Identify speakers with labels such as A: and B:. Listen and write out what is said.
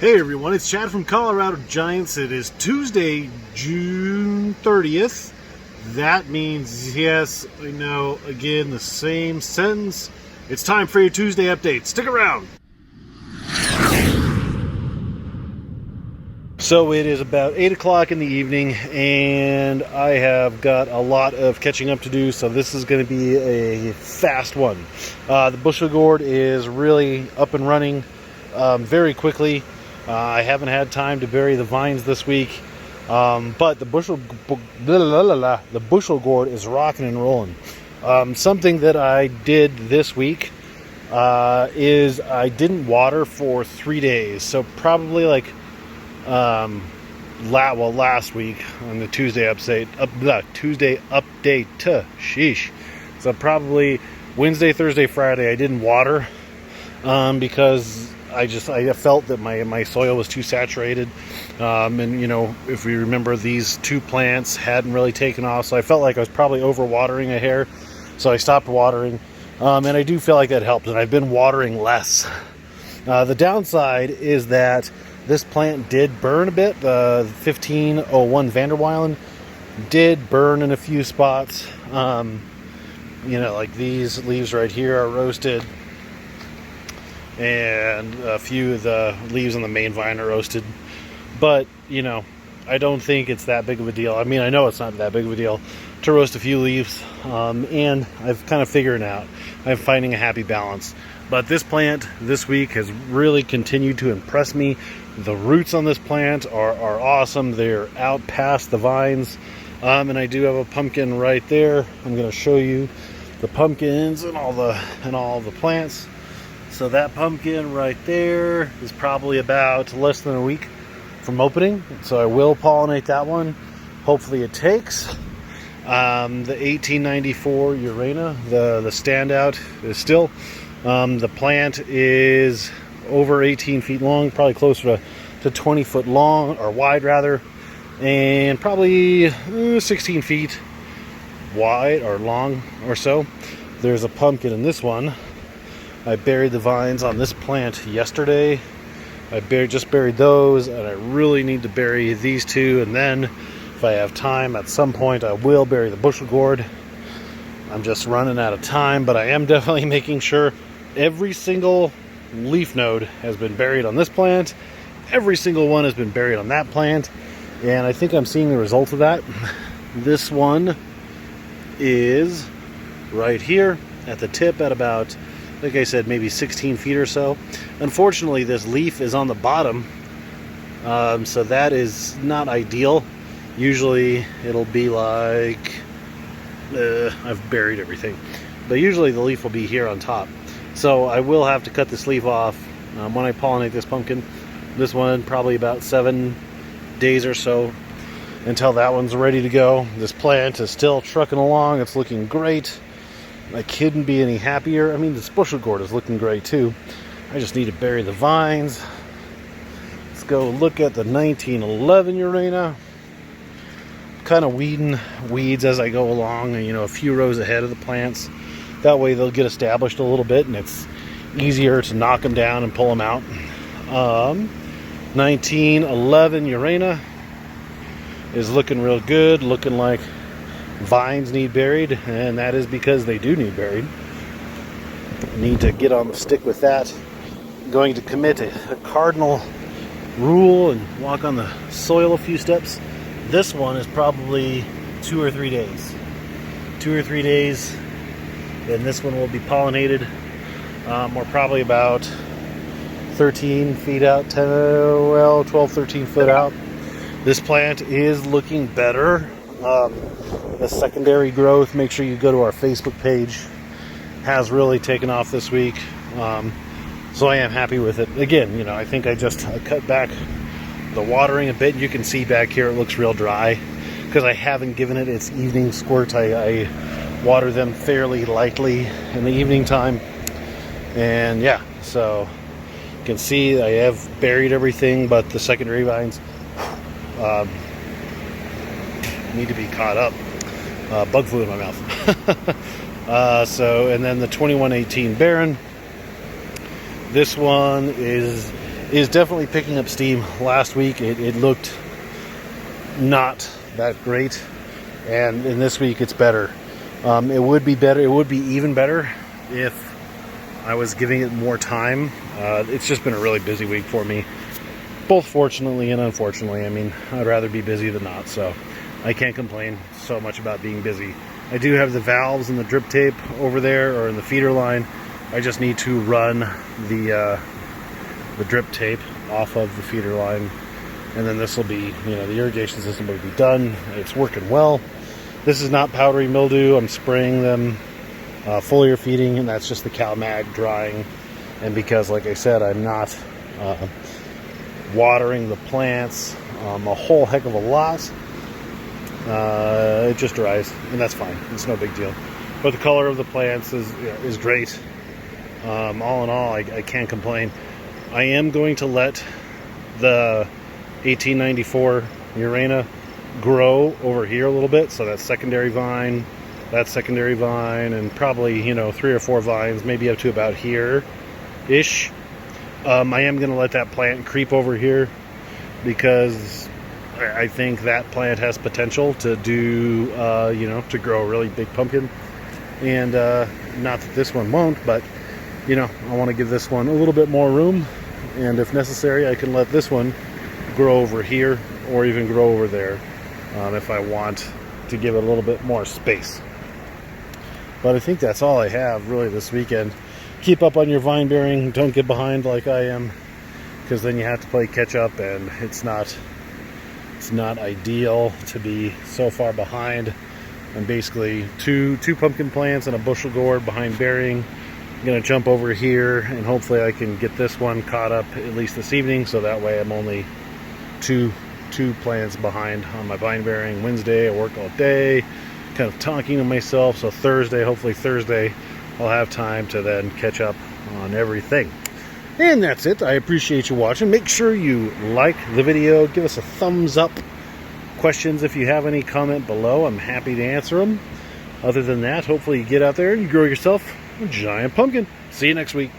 A: Hey everyone, it's Chad from Colorado Giants. It is Tuesday, June 30th. That means, yes, I know, again, the same sentence. It's time for your Tuesday update. Stick around. So it is about 8 o'clock in the evening, and I have got a lot of catching up to do, so this is going to be a fast one. The bushel gourd is really up and running very quickly. I haven't had time to bury the vines this week, but the bushel gourd is rocking and rolling. Something that I did this week is I didn't water for 3 days, so probably like last week on the Tuesday update, sheesh. So probably Wednesday, Thursday, Friday I didn't water because I felt that my soil was too saturated, and you know, if we remember, these two plants hadn't really taken off, so I felt like I was probably over watering a hair, so I stopped watering, and I do feel like that helped, and I've been watering less. The downside is that this plant did burn a bit. 1501 Vanderweilen did burn in a few spots. You know, like these leaves right here are roasted, and a few of the leaves on the main vine are roasted. But, you know, I don't think it's that big of a deal. I mean, I know it's not that big of a deal to roast a few leaves, and I've kind of figured it out. I'm finding a happy balance. But this plant this week has really continued to impress me. The roots on this plant are awesome. They're out past the vines, and I do have a pumpkin right there. I'm going to show you the pumpkins and all the plants. So that pumpkin right there is probably about less than a week from opening. So I will pollinate that one. Hopefully it takes. The 1894 Urena, the standout, is still. The plant is over 18 feet long, probably closer to 20 foot long, or wide rather, and probably 16 feet wide or long or so. There's a pumpkin in this one. I buried the vines on this plant yesterday. I just buried those, and I really need to bury these two, and then if I have time at some point I will bury the bushel gourd. I'm just running out of time, but I am definitely making sure every single leaf node has been buried on this plant. Every single one has been buried on that plant, and I think I'm seeing the results of that. This one is right here at the tip at about, like I said, maybe 16 feet or so. Unfortunately, this leaf is on the bottom, so that is not ideal. Usually it'll be like, I've buried everything, but usually the leaf will be here on top. So I will have to cut this leaf off when I pollinate this pumpkin. This one probably about 7 days or so until that one's ready to go. This plant is still trucking along. It's looking great. I couldn't be any happier. I mean, this bushel gourd is looking great too. I just need to bury the vines. Let's go look at the 1911 Urena. Kind of weeding weeds as I go along, you know, a few rows ahead of the plants. That way they'll get established a little bit, and it's easier to knock them down and pull them out. 1911 Urena is looking real good, looking like vines need buried, and that is because they do need buried. Need to get on the stick with that. I'm going to commit a cardinal rule and walk on the soil a few steps. This one is probably 2 or 3 days. 2 or 3 days, and this one will be pollinated. We're probably about 13 feet out, 12, 13 foot out. This plant is looking better. The secondary growth, make sure you go to our Facebook page, has really taken off this week. So I am happy with it. Again, you know, I think I cut back the watering a bit. You can see back here it looks real dry because I haven't given it its evening squirt. I water them fairly lightly in the evening time, and yeah, so you can see I have buried everything but the secondary vines need to be caught up. Bug flew in my mouth. So, and then the 2118 Baron, this one is is definitely picking up steam. Last week it looked not that great, and in this week it's better. It would be better. It would be even better if I was giving it more time. It's just been a really busy week for me, both fortunately and unfortunately. I mean, I'd rather be busy than not, so I can't complain so much about being busy. I do have the valves and the drip tape over there, or in the feeder line. I just need to run the drip tape off of the feeder line, and then this will be, the irrigation system will be done. It's working well. This is not powdery mildew. I'm spraying them foliar feeding, and that's just the CalMag drying. And because, like I said, I'm not watering the plants a whole heck of a lot, it just dries, and that's fine. It's no big deal. But the color of the plants is great. All in all, I can't complain. I am going to let the 1894 Murena grow over here a little bit, so that secondary vine, and probably 3 or 4 vines, maybe up to about here-ish. I am going to let that plant creep over here because I think that plant has potential to do, to grow a really big pumpkin. And not that this one won't, but, I want to give this one a little bit more room. And if necessary, I can let this one grow over here or even grow over there if I want to give it a little bit more space. But I think that's all I have really this weekend. Keep up on your vine bearing. Don't get behind like I am, because then you have to play catch up, and it's not ideal to be so far behind. I'm basically two pumpkin plants and a bushel gourd behind bearing. I'm going to jump over here, and hopefully I can get this one caught up at least this evening, so that way I'm only two plants behind on my vine bearing. Wednesday I work all day, kind of talking to myself, so hopefully Thursday I'll have time to then catch up on everything. And that's it. I appreciate you watching. Make sure you like the video, give us a thumbs up. Questions, if you have any, comment below. I'm happy to answer them. Other than that, hopefully you get out there and you grow yourself a giant pumpkin. See you next week.